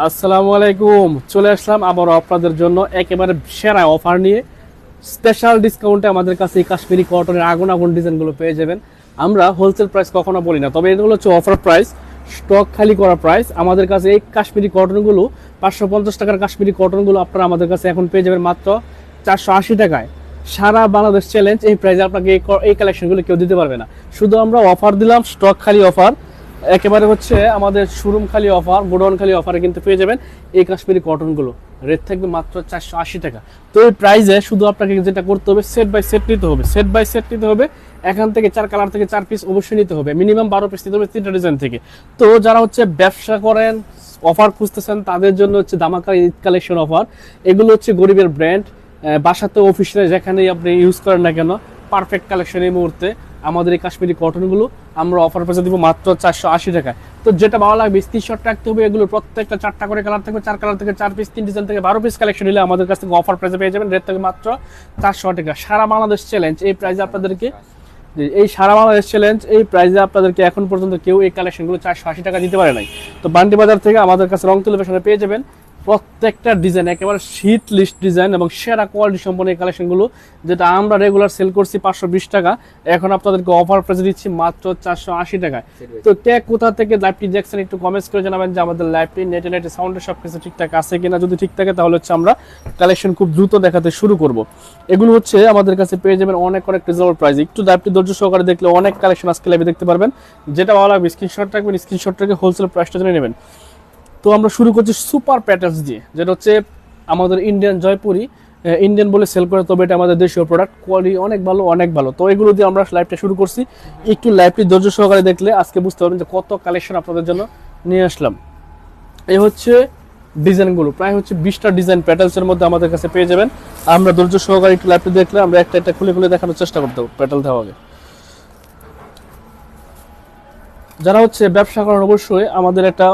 আসসালামু আলাইকুম। চলে আসলাম আবার আপনাদের জন্য একেবারে সেরা অফার নিয়ে। স্পেশাল ডিসকাউন্টে আমাদের কাছে এই কাশ্মীরি কটনের আগুন আগুন ডিজাইনগুলো পেয়ে যাবেন। আমরা হোলসেল প্রাইস কখনো বলি না, তবে এগুলো হচ্ছে অফার প্রাইস, স্টক খালি করা প্রাইস। আমাদের কাছে এই কাশ্মীরি কটনগুলো 550 টাকার কাশ্মীরি কটনগুলো আপনারা আমাদের কাছে এখন পেয়ে যাবেন মাত্র 480 টাকায়। সারা বাংলাদেশ চ্যালেঞ্জ, এই প্রাইসে আপনাকে এই কালেকশনগুলো কেউ দিতে পারবে না। শুধু আমরা অফার দিলাম, স্টক খালি অফার, একেবারে হচ্ছে আমাদের শোরুম খালি অফার, গোডাউন খালি অফারে কিন্তু পেয়ে যাবেন এই কাশ্মীরি কটনগুলো। রেট থাকবে মাত্র 480 টাকা। তো এই প্রাইসে শুধু আপনাকে যেটা করতে হবে, সেট বাই সেট নিতে হবে, সেট বাই সেট নিতে হবে। এখান থেকে 4 কালার থেকে 4 পিস অবশ্যই নিতে হবে, মিনিমাম 12 পিস নিতে হবে 3টা ডিজাইন থেকে। তো যারা হচ্ছে ব্যবসা করেন, অফার খুঁজতেছেন, তাদের জন্য হচ্ছে ধামাকা ঈদ কালেকশন অফার। এগুলো হচ্ছে গরিবের ব্র্যান্ড, বাসাতে অফিসে যেখানেই আপনি ইউজ করেন না কেন, পারফেক্ট কালেকশন এই মুহূর্তে আমাদের এই কাশ্মীরি কটনগুলো আমরা অফার প্রাইসে দিব মাত্র 480 টাকায়। তো যেটা ভালো লাগবে স্ক্রিনশট রাখতে হবে। এগুলো প্রত্যেকটা 4টা করে কালার থাকবে, 4 কালার থেকে 4 পিস, 3 ডিজাইন থেকে 12 পিস কালেকশন নিলে আমাদের কাছ থেকে অফার প্রাইসে পেয়ে যাবেন। রেট থেকে মাত্র 400 টাকা। সারা বাংলাদেশ চ্যালেঞ্জ এই প্রাইসে আপনাদেরকে, এই সারা বাংলাদেশ চ্যালেঞ্জ এই প্রাইসে আপনাদেরকে এখন পর্যন্ত কেউ এই কালেকশনগুলো 480 টাকা দিতে পারে নাই। তো বান্টি বাজার থেকে আমাদের কাছে রংতুলি ফ্যাশনে পেয়ে যাবেন প্রত্যেকটা ডিজাইন একেবারে শীত লিস্ট ডিজাইন এবং সেরা কোয়ালিটি সম্পন্ন এই কালেকশনগুলো, যেটা আমরা রেগুলার সেল করছি 520 টাকা, এখন আপনাদেরকে অফার প্রাইসে দিচ্ছি মাত্র 480 টাকায়। তো কে কোথা থেকে লাইভটি দেখছেন একটু কমেন্টস করে জানাবেন যে আমাদের লাইভটি নেটে সাউন্ডের সব কিছু ঠিকঠাক আছে কিনা। যদি ঠিক থাকে তাহলে হচ্ছে আমরা কালেকশন খুব দ্রুত দেখাতে শুরু করব। এগুলো হচ্ছে আমাদের কাছে পেয়ে যাবেন অনেক রিজনেবল প্রাইস। একটু লাইভটি ধৈর্য সহকারে দেখলে অনেক কালেকশন আজকে লাইভে দেখতে পারবেন। যেটা ভালো লাগবে স্ক্রিনশট রাখবেন, স্ক্রিনশট রেখে হোলসেল প্রাইসটা জেনে নেবেন। তো আমরা শুরু করছি সুপার প্যাটার্নস দিয়ে, যেটা হচ্ছে আমাদের ইন্ডিয়ান জয়পুরি, ইন্ডিয়ান বলে সেল করে, তবে এটা আমাদের দেশীয় প্রোডাক্ট, কোয়ালিটি অনেক ভালো, অনেক ভালো। তো এগুলো দিয়ে আমরা লাইভটা শুরু করছি। একটু লাইভটি ধৈর্য সহকারে দেখলে আজকে বুঝতে পারবেন যে কত কালেকশন আপনাদের জন্য নিয়ে আসলাম। এই হচ্ছে ডিজাইনগুলো, প্রায় হচ্ছে 20টা ডিজাইন প্যাটার্নসের মধ্যে আমাদের কাছে পেয়ে যাবেন। আমরা ধৈর্য সহকারে একটু লাইভটি দেখলে আমরা একটা একটা খুলে খুলে দেখানোর চেষ্টা করতে হবে প্যাটার্ন দেওয়া আগে। যারা হচ্ছে ব্যবসা করেন অবশ্যই আমাদের একটা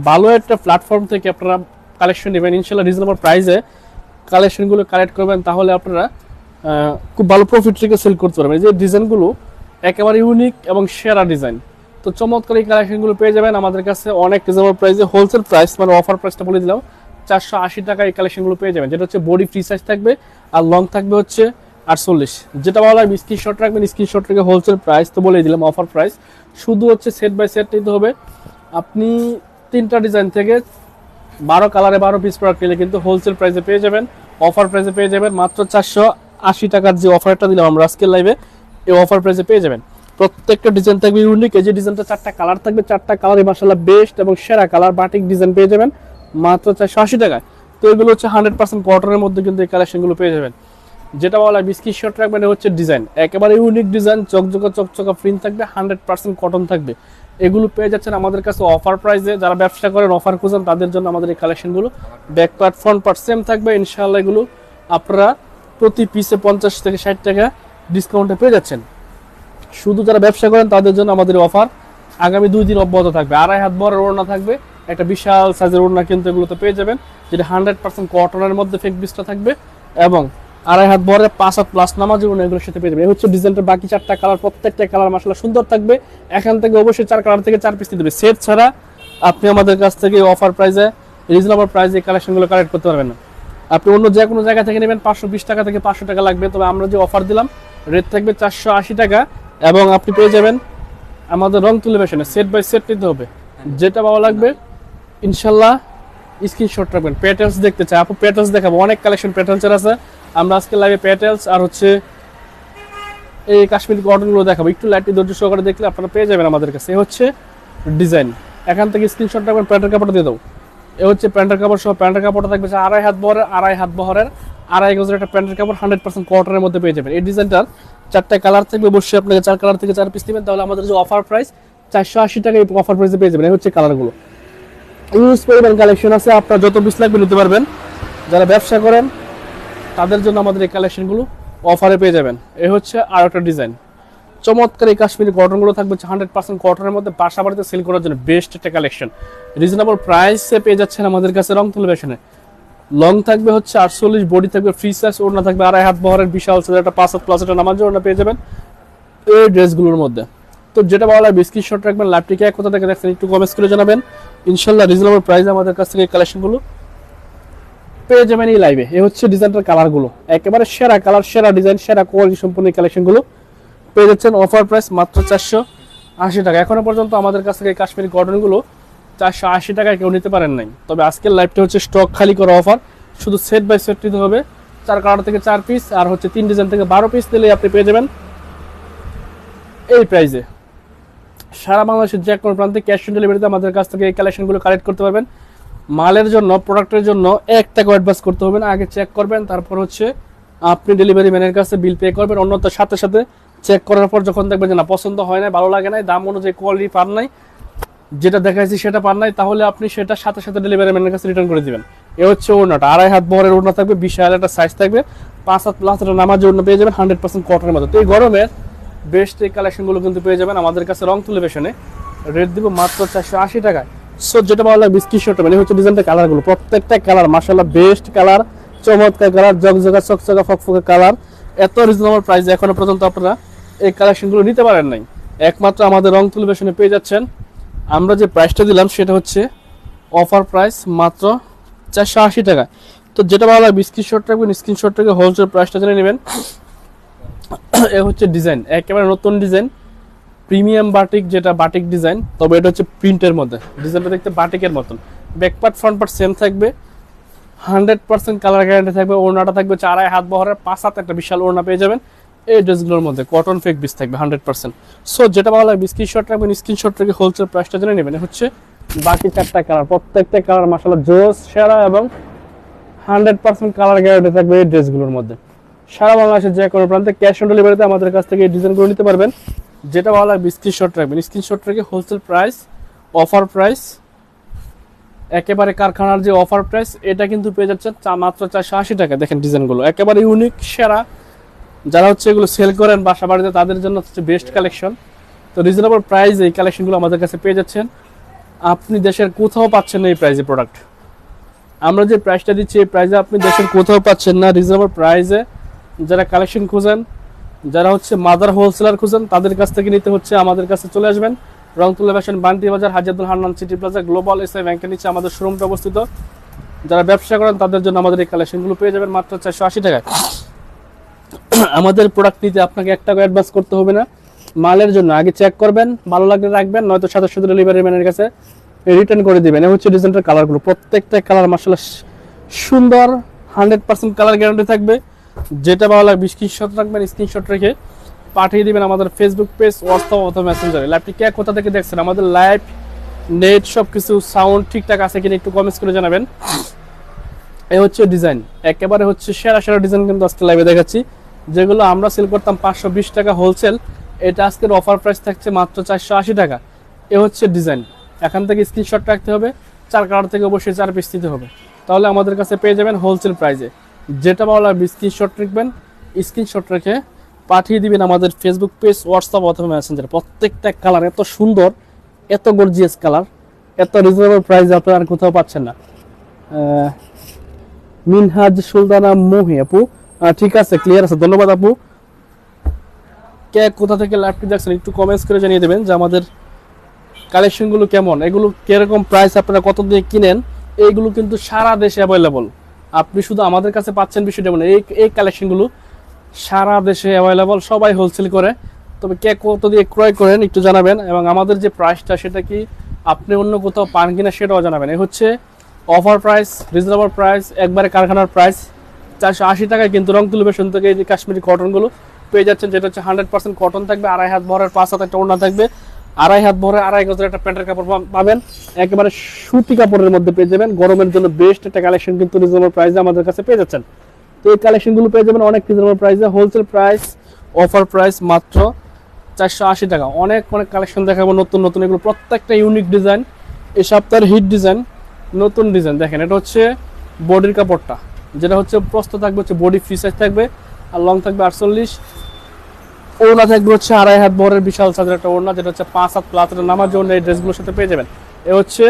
ভালো একটা প্ল্যাটফর্ম থেকে আপনারা কালেকশন নেবেন, ইনশাল্লাহ রিজনেবল প্রাইসে কালেকশনগুলো কালেক্ট করবেন, তাহলে আপনারা খুব ভালো প্রফিট রেখে সেল করতে পারবেন। এই যে ডিজাইনগুলো একেবারে ইউনিক এবং সেরা ডিজাইন। তো চমৎকার এই কালেকশনগুলো পেয়ে যাবেন আমাদের কাছে অনেক রিজনেবল প্রাইসে। হোলসেল প্রাইস মানে অফার প্রাইসটা বলে দিলাম, 480 টাকা এই কালেকশনগুলো পেয়ে যাবেন। যেটা হচ্ছে বডি ফ্রি সাইজ থাকবে আর লং থাকবে হচ্ছে 48। যেটা ভালো লাগবে স্ক্রিনশট রাখবেন, স্ক্রিনশট রেখে হোলসেল প্রাইস তো বলে দিলাম, অফার প্রাইস। শুধু হচ্ছে সেট বাই সেট নিতে হবে। আপনি 3টা ডিজাইন থেকে 12 কালারে 12 পিস প্রোডাক্ট নিলে কিন্তু হোলসেল প্রাইসে পেয়ে যাবেন, অফার প্রাইসে পেয়ে যাবেন মাত্র 480 টাকার যে অফারটা দিলাম আমরা আজকের লাইভে, এই অফার প্রাইসে পেয়ে যাবেন। প্রত্যেকটা ডিজাইন থাকবে ইউনিক। এই যে ডিজাইনটা 4টা কালার থাকবে, 4টা কালারই মাশাআল্লাহ বেস্ট এবং সেরা কালার, বাটিক ডিজাইন পেয়ে যাবেন মাত্র 480 টাকায়। তো এগুলো হচ্ছে 100% কটনের মধ্যে কিন্তু এই কালেকশনগুলো পেয়ে যাবেন। যেটা বলা স্ক্রিনশট রাখবেন হচ্ছে ডিজাইন, একেবারে ইউনিক ডিজাইন, চকচকা প্রিন্ট থাকবে, 100% কটন থাকবে। এগুলো পেয়ে যাচ্ছেন আমাদের কাছে অফার প্রাইসে। যারা ব্যবসা করেন, অফার খুঁজেন, তাদের জন্য আমাদের এই কালেকশনগুলো back part front part same থাকবে ইনশাআল্লাহ। এগুলো আপনারা প্রতি পিসে 50 থেকে 60 টাকা ডিসকাউন্টে পেয়ে যাচ্ছেন। শুধু যারা ব্যবসা করেন তাদের জন্য আমাদের অফার আগামী 2 দিন অব্যাহত থাকবে। 2.5 হাত বড় ওড়না থাকবে, একটা বিশাল সাইজের ওড়না কিন্তু এগুলোতে পেয়ে যাবেন, যেটা 100% কটনের মধ্যে ফেক বিসটা থাকবে এবং 2.5 হাত বড় 5 হাত প্লাস নামাজি ওড়না এগুলোর সাথে পেয়ে যাবেন। এই হচ্ছে ডিজাইনটার বাকি 4টা কালার, প্রত্যেকটা কালার মাশাআল্লাহ সুন্দর থাকবে। এখান থেকে অবশ্যই 4 কালার থেকে 4 পিস দিতে হবে। সেট ছাড়া আপনি আমাদের কাছ থেকে অফার প্রাইসে রিজনেবল প্রাইসে কালেকশনগুলো কালেক্ট করতে পারবেন না। আপনি অন্য যে কোনো জায়গা থেকে নেবেন 520 টাকা থেকে 500 টাকা লাগবে, তবে আমরা যে অফার দিলাম রেট থাকবে 480 টাকা এবং আপনি পেয়ে যাবেন আমাদের রংতুলি ফ্যাশনে। সেট বাই সেট নিতে হবে, যেটা ভালো লাগবে ইনশাল্লাহ স্ক্রিনশট রাখবেন। প্যাটার্নস দেখতে চাই আপু, প্যাটার্নস দেখাবো, অনেক কালেকশন প্যাটার্নসের আছে। আমরা আজকে লাইভে প্যাটার্নস আর হচ্ছে এই কাশ্মীরি কটনগুলো দেখাবো। একটু লাইটটি ধৈর্য সহকারে দেখলে আপনারা পেয়ে যাবেন আমাদের কাছে। এই হচ্ছে ডিজাইন, এখান থেকে স্ক্রিনশট রাখবেন, প্যান্টের কাপড়টা দিয়ে দাও। এ হচ্ছে প্যান্টের কাপড় সহ, প্যান্টের কাপড়টা থাকবে 2.5 হাত বহরের, 2.5 হাত বহরের, 2.5 গজের একটা প্যান্টের কাপড়, 100% কটনের মধ্যে পেয়ে যাবেন। এই ডিজাইনটার 4টা কালার থাকবে, অবশ্যই আপনাকে 4 কালার থেকে 4 পিস নেবেন, তাহলে আমাদের যে অফার প্রাইস 480 টাকা এই অফার প্রাইসে পেয়ে যাবেন। এই হচ্ছে কালারগুলো, ইউজ পরিমাণ কালেকশন আছে, আপনার যত পিস লাগবে নিতে পারবেন। যারা ব্যবসা করেন তাদের জন্য আমাদের এই কালেকশনগুলো অফারে পেয়ে যাবেন। এই হচ্ছে আর একটা ডিজাইন, চমৎকার এই কাশ্মীরি কটনগুলো থাকবে 100% কটনের মধ্যে, বাসা বাড়িতে সেল করার জন্য বেস্ট একটা কালেকশন। রিজনেবল প্রাইসে পেয়ে যাচ্ছেন আমাদের কাছে রংতুলি ফ্যাশনে। লং থাকবে হচ্ছে 48, বডি থাকবে ফ্রি সাইজ, ওড়না থাকবে 2.5 হাত বহরের বিশাল সাইজের একটা 5 হাত প্লাস একটা নামাজ ওড়না পেয়ে যাবেন এই ড্রেসগুলোর মধ্যে। তো যেটা ভালো লাগবে স্ক্রিনশট রাখবেন। লাইভটিকে কোথা থেকে দেখছেন একটু কমেন্টস করে জানাবেন। ইনশাল্লাহ রিজনেবল প্রাইসে আমাদের কাছ থেকে কালেকশনগুলো পেয়ে যাবেন এই লাইভে। এই হচ্ছে ডিজাইনটার কালারগুলো, একেবারে সেরা কালার, সেরা ডিজাইন, সেরা কোয়ালিটি সম্পূর্ণ কালেকশনগুলো পেয়ে যাচ্ছেন অফার প্রাইস মাত্র 480 টাকা। এখনো পর্যন্ত আমাদের কাছ থেকে কাশ্মীরি কটনগুলো 480 টাকায় কেউ নিতে পারেন নাই। তবে আজকের লাইভটা হচ্ছে স্টক খালি করা অফার, শুধু সেট বাই সেট নিতে হবে। 4 কালার থেকে 4 পিস আর হচ্ছে 3 ডিজাইন থেকে 12 পিস দিলে আপনি পেয়ে যাবেন এই প্রাইসে। সারা বাংলাদেশের যে কোনো প্রান্তে ক্যাশ অন ডেলিভারিতে আমাদের কাছ থেকে এই কালেকশনগুলো কালেক্ট করতে পারবেন। মালের জন্য, প্রোডাক্টের জন্য 1 টাকা অ্যাডভান্স করতে হবে না, আগে চেক করবেন, তারপর হচ্ছে আপনি ডেলিভারি ম্যানের কাছে বিল পে করবেন। অন্যথার সাথে সাথে চেক করার পর যখন দেখবেন যে না পছন্দ হয় না, ভালো লাগে না, দাম অনুযায়ী কোয়ালিটি পান নাই, যেটা দেখাইছি সেটা পান নাই, তাহলে আপনি সেটা সাথে সাথে ডেলিভারি ম্যানের কাছে রিটার্ন করে দিবেন। এ হচ্ছে ওড়নাটা, 2.5 হাত বহরের ওড়না থাকবে, বিশাল একটা সাইজ থাকবে, 5 হাত প্লাস একটা নামাজ ওড়না পেয়ে যাবেন 100% কটনের মধ্যে। তো এই গরমের বেস্ট এই কালেকশনগুলো কিন্তু পেয়ে যাবেন আমাদের কাছে রংতুলি ফ্যাশনে। রেট দিব মাত্র 480 টাকায়। সো যেটা ভালো লাগবে বিস্কিট শর্ট, মানে হচ্ছে ডিজাইনটা কালারগুলো, প্রত্যেকটা কালার মাশাআল্লাহ বেস্ট কালার, চমৎকার কালার, জগজগা চকচকা ফকফকে কালার। এত রিজনেবল প্রাইসে এখনো পর্যন্ত আপনারা এই কালেকশনগুলো নিতে পারেন নাই, একমাত্র আমাদের রংতুলি ফ্যাশনে পেয়ে যাচ্ছেন। আমরা যে প্রাইসটা দিলাম সেটা হচ্ছে অফার প্রাইস মাত্র 480 টাকা। তো যেটা ভালো লাগবে স্ক্রিনশট রাখবেন, স্ক্রিনশট থেকে হোলসেল প্রাইসটা জেনে নেবেন। এ হচ্ছে ডিজাইন, একেবারে নতুন ডিজাইন, প্রিমিয়াম বাটিক, যেটা বাটিক ডিজাইন, তবে এটা হচ্ছে প্রিন্টের মধ্যে। ডিজাইনটা দেখতে বাটিকের মতন, back part front part same থাকবে, 100% কালার গ্যারান্টি থাকবে। ওড়নাটা থাকবে 4.5 হাত বহরের, 5 হাত একটা বিশাল ওড়না পেয়ে যাবেন এই ড্রেসগুলোর মধ্যে। কটন ফেক বিস থাকবে 100%। সো যেটা ভালো লাগবে স্ক্রিনশট রাখবেন, স্ক্রিনশট থেকে হোলসেল প্রাইসটা জেনে নেবেন। হচ্ছে বাকি 4টা কালার, প্রত্যেকটা কালার মাশাআল্লাহ জোস, সেরা এবং 100% কালার গ্যারান্টি থাকবে এই ড্রেসগুলোর মধ্যে। সারা বাংলাদেশের যে কোনো প্রান্তে ক্যাশ অন ডেলিভারিতে আমাদের কাছ থেকে এই ডিজাইনগুলো নিতে পারবেন। যেটা ভালো লাগবে স্ক্রিনশট রাখবেন, স্ক্রিনশট রেখে হোলসেল প্রাইস, অফার প্রাইস, একেবারে কারখানার যে অফার প্রাইস, এটা কিন্তু পেয়ে যাচ্ছেন মাত্র 480 টাকা। দেখেন ডিজাইনগুলো একেবারে ইউনিক, সেরা, যারা হচ্ছে এগুলো সেল করেন বাসা বাড়িতে তাদের জন্য হচ্ছে বেস্ট কালেকশন। তো রিজনেবল প্রাইস এই কালেকশনগুলো আমাদের কাছে পেয়ে যাচ্ছেন, আপনি দেশের কোথাও পাচ্ছেন না এই প্রাইসে প্রোডাক্ট। আমরা যে প্রাইসটা দিচ্ছি এই প্রাইসে আপনি দেশের কোথাও পাচ্ছেন না। রিজনেবল প্রাইসে যারা কালেকশন খুঁজেন, যারা হচ্ছে মাদার হোলসেলার খুঁজেন, তাদের কাছ থেকে নিতে হচ্ছে আমাদের কাছে চলে আসবেন। রংতুলি ফ্যাশন, বান্টি বাজার, হাজিয়াতুল হান্নান সিটি প্লাজা, গ্লোবাল এসআই ব্যাংকের নিচে আমাদের শোরুমটা অবস্থিত। যারা ব্যবসা করেন তাদের জন্য আমাদের এই কালেকশনগুলো পেয়ে যাবেন মাত্র 480 টাকায়। আমাদের প্রোডাক্ট নিতে আপনাকে 1 টাকা অ্যাডভান্স করতে হবে না। মালের জন্য আগে চেক করবেন, ভালো লাগলে রাখবেন, নয়তো সাথে সাথে ডেলিভারি ম্যানের কাছে রিটার্ন করে দিবেন। এই হচ্ছে ডিজাইনটার কালারগুলো, প্রত্যেকটা কালার মাশাআল্লাহ সুন্দর, 100% কালার গ্যারান্টি থাকবে। যেটা ভালো লাগবে স্ক্রিনশট রাখবেন, স্ক্রিনশট রেখে পাঠিয়ে দিবেন আমাদের ফেসবুক পেজ, হোয়াটসঅ্যাপ অথবা মেসেঞ্জারে। লাইভটি কে কোথা থেকে দেখছেন, আমাদের লাইভ নেট সব কিছু সাউন্ড ঠিকঠাক আছে কিনা একটু কমেন্টস করে জানাবেন। এই হচ্ছে ডিজাইন, একেবারে হচ্ছে সেরা সেরা ডিজাইন কিন্তু আজকে লাইভে দেখাচ্ছি, যেগুলো আমরা সেল করতাম 520 টাকা হোলসেল, এটা আজকের অফার প্রাইস থাকছে মাত্র 480 টাকা। এ হচ্ছে ডিজাইন, এখান থেকে স্ক্রিনশট রাখতে হবে, 4 কালার থেকে অবশ্যই 4 পিস দিতে হবে, তাহলে আমাদের কাছে পেয়ে যাবেন হোলসেল প্রাইসে। যেটা ভালো লাগবে স্ক্রিনশট রাখবেন, স্ক্রিনশট রেখে পাঠিয়ে দিবেন আমাদের ফেসবুক পেজ, হোয়াটসঅ্যাপ অথবা মেসেঞ্জারে। প্রত্যেকটা কালার এত সুন্দর, এত গর্জিয়াস কালার, এত রিজনেবল প্রাইসে আপনারা আর কোথাও পাচ্ছেন না। মিনহাজ সুলতানা মোহি আপু, ঠিক আছে, ক্লিয়ার আছে, ধন্যবাদ আপু। কে কোথা থেকে লাইভটি দেখছেন একটু কমেন্টস করে জানিয়ে দেবেন যে আমাদের কালেকশনগুলো কেমন, এগুলো কিরকম প্রাইস, আপনারা কত দিয়ে কিনেন। এইগুলো কিন্তু সারা দেশে অ্যাভেলেবল, আপনি শুধু আমাদের কাছে পাচ্ছেন বিষয়টা মানে এই কালেকশনগুলো সারা দেশে অ্যাভেলেবল, সবাই হোলসেল করে। তবে কে কত দিয়ে ক্রয় করেন একটু জানাবেন, এবং আমাদের যে প্রাইসটা সেটা কি আপনি অন্য কোথাও পান কিনা সেটাও জানাবেন। এই হচ্ছে অফার প্রাইস, রিজনেবল প্রাইস, একবারে কারখানার প্রাইস 480 টাকায় কিন্তু রংতুলি ফ্যাশন থেকে এই যে কাশ্মীরি কটনগুলো পেয়ে যাচ্ছেন, যেটা হচ্ছে 100% কটন থাকবে, 2.5 হাত ভরের, 5 হাত একটা ওড়না থাকবে, 2.5 হাত ভরে 2.5 গজের একটা প্যান্টের কাপড় পাবেন, একেবারে সুতি কাপড়ের মধ্যে পেয়ে যাবেন। গরমের জন্য বেস্ট একটা কালেকশন কিন্তু রিজনেবল প্রাইসে আমাদের কাছে পেয়ে যাচ্ছেন। তো এই কালেকশনগুলো পেয়ে যাবেন অনেক রিজনেবল প্রাইসে, হোলসেল প্রাইস, অফার প্রাইস মাত্র 480 টাকা। অনেক অনেক কালেকশন দেখাবো নতুন নতুন, এগুলো প্রত্যেকটা ইউনিক ডিজাইন, এই সপ্তাহের হিট ডিজাইন, নতুন ডিজাইন। দেখেন এটা হচ্ছে বডির কাপড়টা, যেটা হচ্ছে প্রস্থ থাকবে হচ্ছে বডি ফ্রি সাইজ থাকবে, আর লং থাকবে 48, ওড়না থাকবে হচ্ছে 2.5 হাত বহরের বিশাল সাইজের একটা ওড়না, যেটা হচ্ছে 5 হাত প্লাস নামার জন্য এই ড্রেসগুলোর সাথে পেয়ে যাবেন। এ হচ্ছে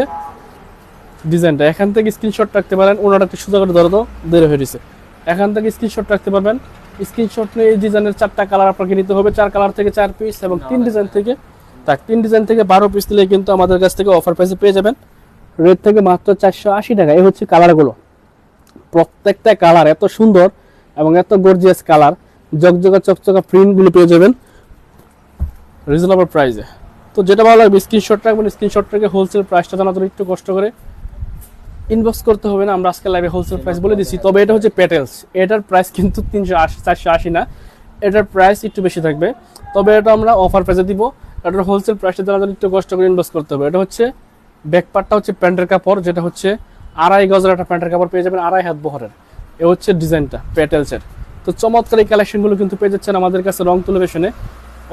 ডিজাইনটা, এখান থেকে স্ক্রিনশট রাখতে পারেন, ওনাটা একটু সোজা করে ধরো তো দেরি হয়ে গেছে, এখান থেকে স্ক্রিনশট রাখতে পারবেন। স্ক্রিনশট নিয়ে এই ডিজাইনের 4টা কালার আপনাকে নিতে হবে, 4 কালার থেকে 4 পিস, এবং 3 ডিজাইন থেকে 12 পিস দিলে কিন্তু আমাদের কাছ থেকে অফার প্রাইসে পেয়ে যাবেন রেট থেকে মাত্র 480 টাকা। এই হচ্ছে কালারগুলো, প্রত্যেকটা কালার এত সুন্দর এবং এত গর্জিয়াস কালার, জকজকা চকচকা প্রিন্টগুলো পেয়ে যাবেন রিজনেবল প্রাইসে। তো যেটা ভালো লাগবে স্ক্রিনশট রাখবেন, স্ক্রিনশট রেখে হোলসেল প্রাইসটা জানার জন্য একটু কষ্ট করে ইনবক্স করতে হবে না, আমরা আজকে লাইভে হোলসেল প্রাইস বলে দিচ্ছি। তবে এটা হচ্ছে পেটেলস, এটার প্রাইস কিন্তু 480 না, এটার প্রাইস একটু বেশি থাকবে। তবে এটা আমরা অফার প্রাইসে দিব, এটার হোলসেল প্রাইসটা জানার জন্য একটু কষ্ট করে ইনবক্স করতে হবে। এটা হচ্ছে ব্যাকপার্টটা হচ্ছে প্যান্টের কাপড়, যেটা হচ্ছে 2.5 গজের একটা প্যান্টের কাপড় পেয়ে যাবেন 2.5 হাত বহরের। এ হচ্ছে ডিজাইনটা পেটেলসের। তো চমৎকার এই কালেকশনগুলো কিন্তু পেয়ে যাচ্ছেন আমাদের কাছে রং টেলিভিশনে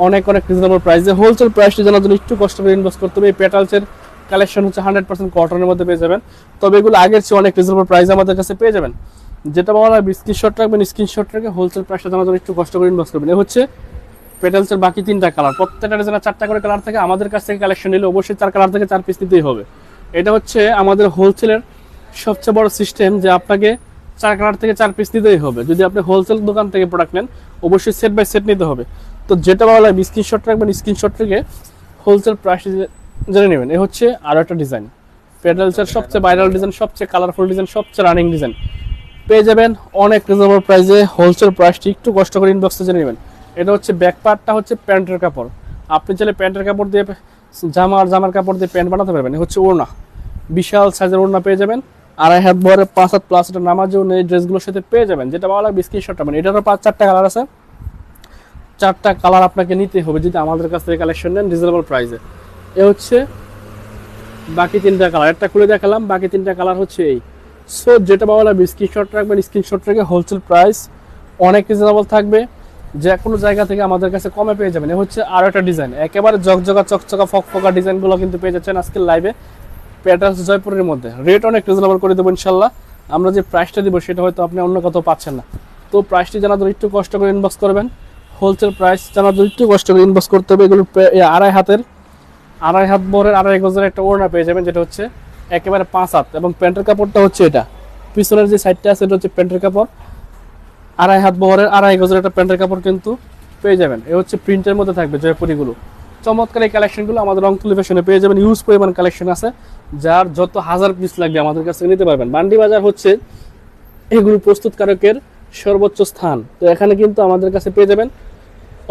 অনেক রিজনেবল প্রাইসে। হোলসেল প্রাইসটি জানার জন্য একটু কষ্ট করে ইনভেস্ট করতে হবে। এই পেটালসের কালেকশন হচ্ছে 100% কটনের মধ্যে পেয়ে যাবেন, তবে এগুলো আগের চেয়ে অনেক রিজনেবল প্রাইসে আমাদের কাছে পেয়ে যাবেন। যেটা বলা হয় স্ক্রিনশট রাখবেন, স্ক্রিনশট রেখে হোলসেল প্রাইসটা জানার জন্য একটু কষ্ট করে ইনভেস্ট করবেন। এ হচ্ছে পেটালসের বাকি 3টা কালার, প্রত্যেকটা ডিজাইনের 4টা করে কালার থাকে। আমাদের কাছ থেকে কালেকশন নিলে অবশ্যই 4 কালার থেকে 4 পিস নিতেই হবে। এটা হচ্ছে আমাদের হোলসেলের সবচেয়ে বড় সিস্টেম যে আপনাকে 4 কালার থেকে 4 পিস নিতেই হবে। যদি আপনি হোলসেল দোকান থেকে প্রোডাক্ট নেন অবশ্যই সেট বাই সেট নিতে হবে। তো যেটা ভালো লাগে স্ক্রিনশট রাখবেন, স্ক্রিনশট রেখে হোলসেল প্রাইস জেনে নেবেন। এ হচ্ছে আরও একটা ডিজাইন, পেটালসের সবচেয়ে ভাইরাল ডিজাইন, সবচেয়ে কালারফুল ডিজাইন, সবচেয়ে রানিং ডিজাইন পেয়ে যাবেন অনেক রিজনেবল প্রাইসে। হোলসেল প্রাইসটি একটু কষ্ট করে ইনবক্সে জেনে নেবেন। এটা হচ্ছে ব্যাক পার্টটা হচ্ছে প্যান্টের কাপড়, আপনি চাইলে প্যান্টের কাপড় দিয়ে জামার কাপড় দিয়ে প্যান্ট বানাতে পারবেন। এ হচ্ছে ওড়না, বিশাল সাইজের ওড়না পেয়ে যাবেন 2.5 হাত বহরের 5 হাত প্লাস, এটা নামাজেও এই ড্রেসগুলোর সাথে পেয়ে যাবেন। যেটা ভালো লাগবে স্ক্রিনশটটা, মানে এটারও 4টা কালার আছে, 4টা কালার আপনাকে নিতে হবে যদি আমাদের কাছ থেকে কালেকশন নেন রিজনেবল প্রাইসে। এ হচ্ছে বাকি 3টা কালার, একটা খুলে দেখালাম, বাকি 3টা কালার হচ্ছে এই। সো যেটা ভালো লাগবে স্ক্রিনশট রাখবেন, স্ক্রিনশট রেখে হোলসেল প্রাইস অনেক রিজনেবল থাকবে, যে কোনো জায়গা থেকে আমাদের কাছে কমে পেয়ে যাবেন। এ হচ্ছে আরও একটা ডিজাইন, একেবারে জকজকা চকচকা ফকফকা ডিজাইনগুলো কিন্তু পেয়ে যাচ্ছেন আজকের লাইভে পেটালস জয়পুরের মধ্যে। রেট অনেক রিজনেবল করে দেবো ইনশাল্লাহ। আমরা যে প্রাইসটা দিব সেটা হয়তো আপনি অন্য কোথাও পাচ্ছেন না। তো প্রাইসটি জানার জন্য একটু কষ্ট করে ইনবক্স করবেন, হোলসেল প্রাইস জানার জন্য একটু কষ্ট করে ইনবক্স করতে হবে। এগুলো 2.5 হাত বহরের 2.5 গজের একটা ওড়না পেয়ে যাবেন, যেটা হচ্ছে একেবারে 5 হাত, এবং প্যান্টের কাপড়টা হচ্ছে এটা পিছনের যে সাইডটা আছে এটা হচ্ছে প্যান্টের কাপড়, 2.5 হাত বহরের 2.5 গজের একটা প্যান্টের কাপড় কিন্তু পেয়ে যাবেন। এ হচ্ছে প্রিন্টের মধ্যে থাকবে জয়পুরিগুলো। চমৎকার এই কালেকশনগুলো আমাদের রং টেলিভিশনে পেয়ে যাবেন, ইউজ পরিমাণ কালেকশন আছে, যার যত হাজার পিস লাগবে আমাদের কাছে নিতে পারবেন। বান্ডি বাজার হচ্ছে এগুলো প্রস্তুতকারকের সর্বোচ্চ স্থান। তো এখানে কিন্তু আমাদের কাছে পেয়ে যাবেন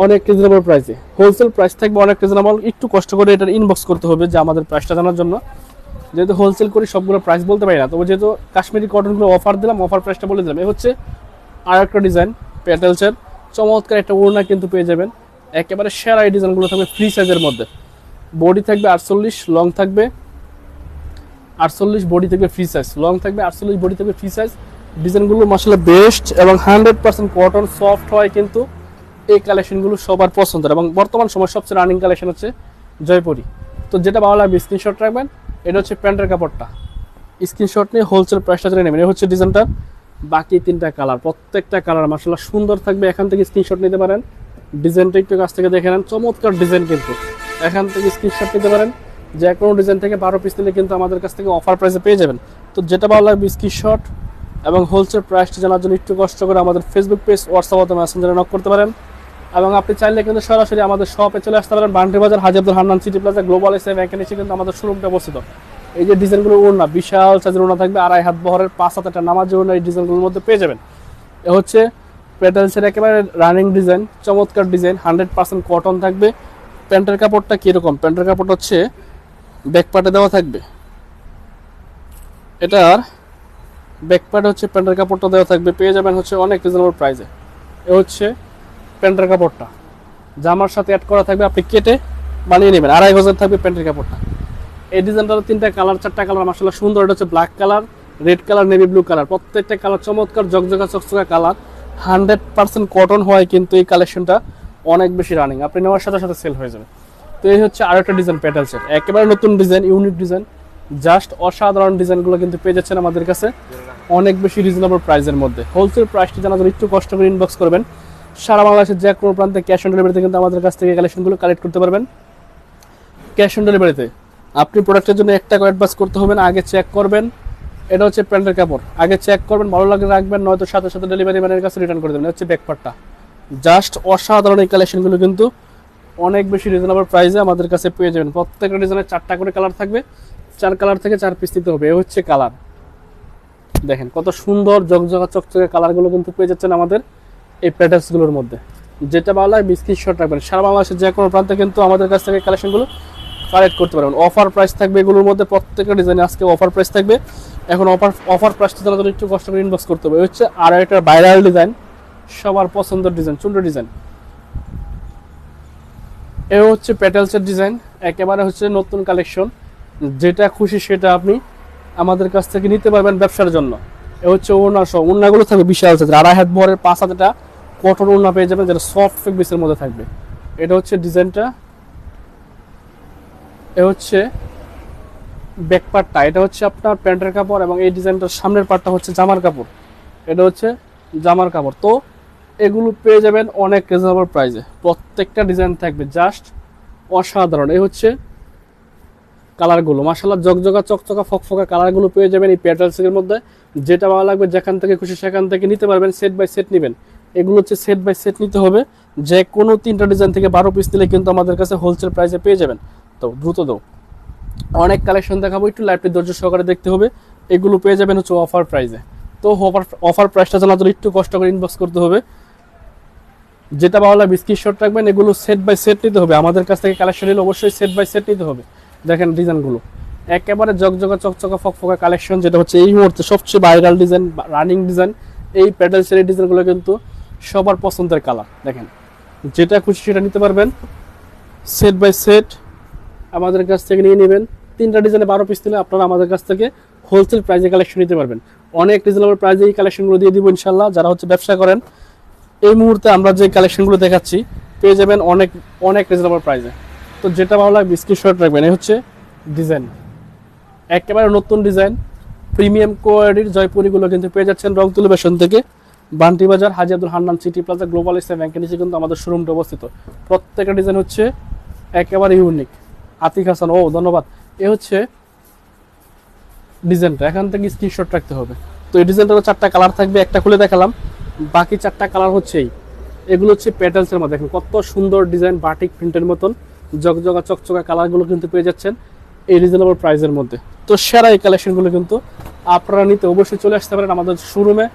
অনেক রিজনেবল প্রাইসে, হোলসেল প্রাইস থাকবে অনেক রিজনেবল। একটু কষ্ট করে এটার ইনবক্স করতে হবে যে আমাদের প্রাইসটা জানার জন্য, যেহেতু হোলসেল করি সবগুলো প্রাইস বলতে পারি না। তবে যেহেতু কাশ্মীরি কটনগুলো অফার দিলাম, অফার প্রাইসটা বলে দিলাম। এ হচ্ছে আর একটা ডিজাইন পেটালসের, চমৎকার একটা ওড়না কিন্তু পেয়ে যাবেন, একেবারে সেরা এই ডিজাইনগুলো থাকবে ফ্রি সাইজের মধ্যে। বডি থাকবে 48, লং থাকবে 48, বডি থাকবে ফ্রি সাইজ, লং থাকবে 48, বডি থাকবে ফ্রি সাইজ। ডিজাইনগুলো মাশাআল্লাহ বেস্ট এবং 100% কটন, সফট হয় কিন্তু এই কালেকশনগুলো সবার পছন্দের, এবং বর্তমান সময় সবচেয়ে রানিং কালেকশন হচ্ছে জয়পুরি। তো যেটা ভালো লাগবে স্ক্রিনশট রাখবেন। এটা হচ্ছে প্যান্টের কাপড়টা, স্ক্রিনশট নিয়ে হোলসেল প্রাইসটা জেনে নেবেন। এই হচ্ছে ডিজাইনটা, বাকি 3টা কালার, প্রত্যেকটা কালার মাশাআল্লাহ সুন্দর থাকবে। এখান থেকে স্ক্রিনশট নিতে পারেন, ডিজাইনটা একটু কাছ থেকে দেখে নেন, চমৎকার ডিজাইন কিন্তু এখান থেকে স্ক্রিনশট নিতে পারেন। যে কোনো ডিজাইন থেকে 12 পিস নিলে কিন্তু আমাদের কাছ থেকে অফার প্রাইসে পেয়ে যাবেন। তো যেটা ভালো লাগবে স্ক্রিনশট এবং হোলসেল প্রাইসটা জানার জন্য একটু কষ্ট করে আমাদের ফেসবুক পেজ, হোয়াটসঅ্যাপ অথবা মেসেঞ্জারে নক করতে পারেন, এবং আপনি চাইলে কিন্তু সরাসরি আমাদের শপে চলে আসতে পারেন। Bandi Bazar Haji Abdul Hannan city plaza global এসএ ব্যাংকের নিচে কিন্তু আমাদের শোরুমটা অবস্থিত। এই যে ডিজাইনগুলো ওড়না, বিশাল সাইজের ওড়না থাকবে, 2.5 হাত বহরের 5 হাত একটা নামাজি ওড়না এই ডিজাইনগুলোর মধ্যে পেয়ে যাবেন। এ হচ্ছে পেটালসের একেবারে রানিং ডিজাইন, চমৎকার ডিজাইন, 100% কটন থাকবে। প্যান্টের কাপড়টা কীরকম, প্যান্টের কাপড়টা হচ্ছে ব্যাক পার্টে দেওয়া থাকবে, এটার ব্যাক পার্টে হচ্ছে প্যান্টের কাপড়টা দেওয়া থাকবে, পেয়ে যাবেন হচ্ছে অনেক রিজনেবল প্রাইসে। এ হচ্ছে প্যান্টের কাপড়টা, জামার সাথে অ্যাড করা থাকবে, আপনি কেটে বানিয়ে নেবেন। 2.5 গজের থাকবে প্যান্টের কাপড়টা। এই ডিজাইনটার 3টা কালার, 4টা কালার মাশাআল্লাহ সুন্দর। এটা হচ্ছে black colour, red colour, navy blue colour, প্রত্যেকটা কালার চমৎকার জকজকা চকচকা কালার, 100% কটন হয় কিন্তু এই কালেকশনটা অনেক বেশি রানিং, আপনি নেওয়ার সাথে সাথে সেল হয়ে যাবে। তো এই হচ্ছে আরও একটা ডিজাইন পেটালসের, একেবারে নতুন ডিজাইন, ইউনিক ডিজাইন, জাস্ট অসাধারণ ডিজাইনগুলো কিন্তু পেয়ে যাচ্ছেন আমাদের কাছে অনেক বেশি রিজনেবল প্রাইসের মধ্যে। হোলসেল প্রাইসটি জানার জন্য একটু কষ্ট করে ইনবক্স করবেন। সারা বাংলাদেশের যে কোনো প্রান্তে ক্যাশ অন ডেলিভারিতে কিন্তু আমাদের কাছ থেকে কালেকশনগুলো কালেক্ট করতে পারবেন। ক্যাশ অন ডেলিভারিতে আপনি প্রোডাক্টের জন্য 1 টাকা অ্যাডভান্স করতে হবে না, আগে চেক করবেন। এটা হচ্ছে প্যান্টের কাপড়, আগে চেক করবেন, ভালো লাগলে রাখবেন, নয়তো সাথে সাথে ডেলিভারি ম্যানের কাছে রিটার্ন করে দেবেন। হচ্ছে ব্যাকপার্টটা, জাস্ট অসাধারণ এই কালেকশনগুলো কিন্তু অনেক বেশি রিজনেবল প্রাইসে আমাদের কাছে পেয়ে যাবেন। প্রত্যেকটা ডিজাইনের 4টা করে কালার থাকবে, 4 কালার থেকে 4 পিস নিতে হবে। এ হচ্ছে কালার, দেখেন কত সুন্দর জকজকা চকচকে কালারগুলো কিন্তু পেয়ে যাচ্ছেন আমাদের এই প্যাটার্নসগুলোর মধ্যে। যেটা ভালো লাগে স্ক্রিনশট রাখবেন, সারা বাংলাদেশের যে কোনো প্রান্তে কিন্তু আমাদের কাছ থেকে কালেকশনগুলো কালেক্ট করতে পারবেন। অফার প্রাইস থাকবে এগুলোর মধ্যে, প্রত্যেকটা ডিজাইনে আজকে অফার প্রাইস থাকবে। এখন অফার প্রাইসটা জানার জন্য একটু কষ্ট করে ইনবক্স করতে হবে। হচ্ছে আর একটা ভাইরাল ডিজাইন, সবার পছন্দের ডিজাইন, চুন্ডো ডিজাইন। এ হচ্ছে প্যাটেলসের ডিজাইন, একেবারে হচ্ছে নতুন কালেকশন। যেটা খুশি সেটা আপনি আমাদের কাছ থেকে নিতে পারবেন ব্যবসার জন্য। এ হচ্ছে ওড়না সহ, ওড়নাগুলো থাকবে বিশাল সাইজের, 2.5 হাত ভরের 5 হাজারটা কটন ওড়না পেয়ে যাবেন, যেটা সফট ফেব্রিক্সের মধ্যে থাকবে। এটা হচ্ছে ডিজাইনটা। এ হচ্ছে ব্যাক পার্টটা, এটা হচ্ছে আপনার প্যান্টের কাপড়, এবং এই ডিজাইনটার সামনের পার্টটা হচ্ছে জামার কাপড়। এটা হচ্ছে জামার কাপড়। তো এগুলো পেয়ে যাবেন অনেক রিজনেবল প্রাইসে, প্রত্যেকটা ডিজাইন থাকবে জাস্ট অসাধারণ। এই হচ্ছে কালারগুলো, মাশাআল্লাহ জকজকা চকচকা ফকফকা কালারগুলো পেয়ে যাবেন এই প্যাটেলসের মধ্যে। যেটা ভালো লাগবে যেখান থেকে খুশি সেখান থেকে নিতে পারবেন, সেট বাই সেট নেবেন। এগুলো হচ্ছে সেট বাই সেট নিতে হবে, যে কোনো 3টা ডিজাইন থেকে 12 পিস নিলে কিন্তু আমাদের কাছে হোলসেল প্রাইসে পেয়ে যাবেন। তো দ্রুত দাও, অনেক কালেকশন দেখাবো, একটু লাইভটি ধৈর্য সহকারে দেখতে হবে। এগুলো পেয়ে যাবেন হচ্ছে অফার প্রাইসে। তো অফার প্রাইসটা জানার জন্য একটু কষ্ট করে ইনবক্স করতে হবে। যেটা ভালো লাগবে স্ক্রিনশট রাখবেন। এগুলো সেট বাই সেট নিতে হবে, আমাদের কাছ থেকে কালেকশন নিলে অবশ্যই সেট বাই সেট নিতে হবে। দেখেন ডিজাইনগুলো একেবারে জকজকা চকচকা ফকফকা কালেকশন, যেটা হচ্ছে এই মুহূর্তে সবচেয়ে ভাইরাল ডিজাইন, রানিং ডিজাইন। এই প্যাটেলসের এই ডিজাইনগুলো কিন্তু সবার পছন্দের কালার। দেখেন যেটা খুশি সেটা নিতে পারবেন, সেট বাই সেট আমাদের কাছ থেকে নিয়ে নেবেন। 3টা ডিজাইনে 12 পিস নিলে আপনারা আমাদের কাছ থেকে হোলসেল প্রাইসে কালেকশন নিতে পারবেন। অনেক রিজনেবল প্রাইসে এই কালেকশনগুলো দিয়ে দিব ইনশাল্লাহ। যারা হচ্ছে ব্যবসা করেন, এই মুহূর্তে আমরা যে কালেকশনগুলো দেখাচ্ছি পেয়ে যাবেন অনেক অনেক রিজনেবল প্রাইসে। তো যেটা ভালো লাগবে স্ক্রিনশট রাখবেন। এই হচ্ছে ডিজাইন, একেবারে নতুন ডিজাইন, প্রিমিয়াম কোয়ালিটির জয়পুরিগুলো কিন্তু পেয়ে যাচ্ছেন রংতুলি ফ্যাশন থেকে, Banti Bazar, Haji Abdul Hannan city plaza, global Islam ব্যাংকের নিচে কিন্তু আমাদের শোরুমটা অবস্থিত। প্রত্যেকটা ডিজাইন হচ্ছে একেবারে ইউনিক। আতিক হাসান, ও ধন্যবাদ। এ হচ্ছে ডিজাইনটা, এখান থেকে স্ক্রিনশট রাখতে হবে। তো এই ডিজাইনটারও 4টা কালার থাকবে, একটা খুলে দেখালাম, বাকি 4টা কালার হচ্ছে এগুলো হচ্ছে প্যাটেলসের মধ্যে। দেখেন কত সুন্দর ডিজাইন, বাটিক প্রিন্টের মতন জকজকা চকচকা কালারগুলো কিন্তু পেয়ে যাচ্ছেন এই রিজনেবল প্রাইসের মধ্যে। তো সেরা এই কালেকশনগুলো কিন্তু আপনারা নিতে অবশ্যই চলে আসতে পারেন আমাদের শোরুমে,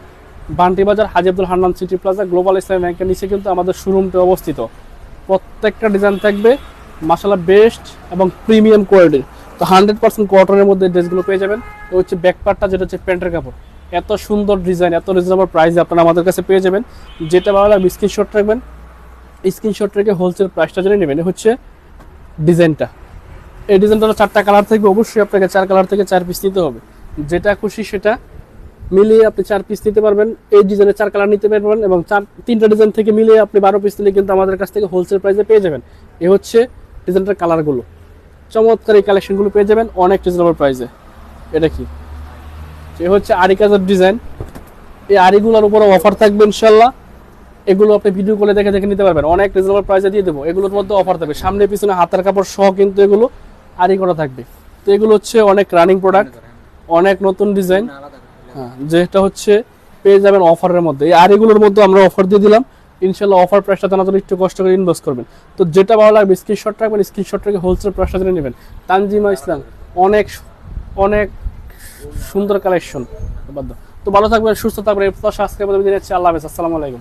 Banti Bazar, Haji Abdul Hannan city plaza, global Islam ব্যাংকের নিচে কিন্তু আমাদের শোরুমটা অবস্থিত। প্রত্যেকটা ডিজাইন থাকবে মাশাআল্লাহ বেস্ট এবং প্রিমিয়াম কোয়ালিটির। তো 100% কটনের মধ্যে ড্রেসগুলো পেয়ে যাবেন। তো হচ্ছে ব্যাক পার্টটা, যেটা হচ্ছে প্যান্টের কাপড়। এত সুন্দর ডিজাইন, এত রিজনেবল প্রাইসে আপনারা আমাদের কাছে পেয়ে যাবেন। যেটা ভালো লাগবে স্ক্রিনশট রাখবেন, স্ক্রিনশট রেখে হোলসেল প্রাইসটা জেনে নেবেন। হচ্ছে ডিজাইনটা, এই ডিজাইনটার 4টা কালার থাকবে, অবশ্যই আপনাকে 4 কালার থেকে 4 পিস নিতে হবে। যেটা খুশি সেটা মিলিয়ে আপনি 4 পিস নিতে পারবেন। এই ডিজাইনে 4 কালার নিতে পারবেন, এবং 3টা ডিজাইন থেকে মিলিয়ে আপনি 12 পিস নিলে কিন্তু আমাদের কাছ থেকে হোলসেল প্রাইসে পেয়ে যাবেন। এ হচ্ছে ডিজাইনটার কালারগুলো, চমৎকার এই কালেকশনগুলো পেয়ে যাবেন অনেক রিজনেবল প্রাইসে। এটা কি, এ হচ্ছে আরি কাজের ডিজাইন। এই আরিগুলোর উপরে অফার থাকবে ইনশাল্লাহ। এগুলো আপনি ভিডিও কলে দেখে দেখে নিতে পারবেন, অনেক রিজনেবল প্রাইসে দিয়ে দেবো। এগুলোর মধ্যে অফার থাকবে, সামনে পিছনে হাতের কাপড় সহ কিন্তু এগুলো আরি করা থাকবে। তো এগুলো হচ্ছে অনেক রানিং প্রোডাক্ট, অনেক নতুন ডিজাইন। হ্যাঁ, যেটা হচ্ছে পেয়ে যাবেন অফারের মধ্যে। এই আরিগুলোর মধ্যে আমরা অফার দিয়ে দিলাম ইনশাল্লাহ। অফার প্রাইসটা জানার জন্য একটু কষ্ট করে ইনভেস্ট করবেন। তো যেটা ভালো লাগবে স্ক্রিনশট রাখবেন, স্ক্রিনশট রেখে হোলসেল প্রাইসটা জেনে নেবেন। তানজিমা ইসলাম, অনেক অনেক সুন্দর কালেকশন। তো ভালো থাকবেন, সুস্থ থাকবেন, এই প্রত্যাশা আজকে দিন। আল্লাহ হাফেজ, আসসালামু আলাইকুম।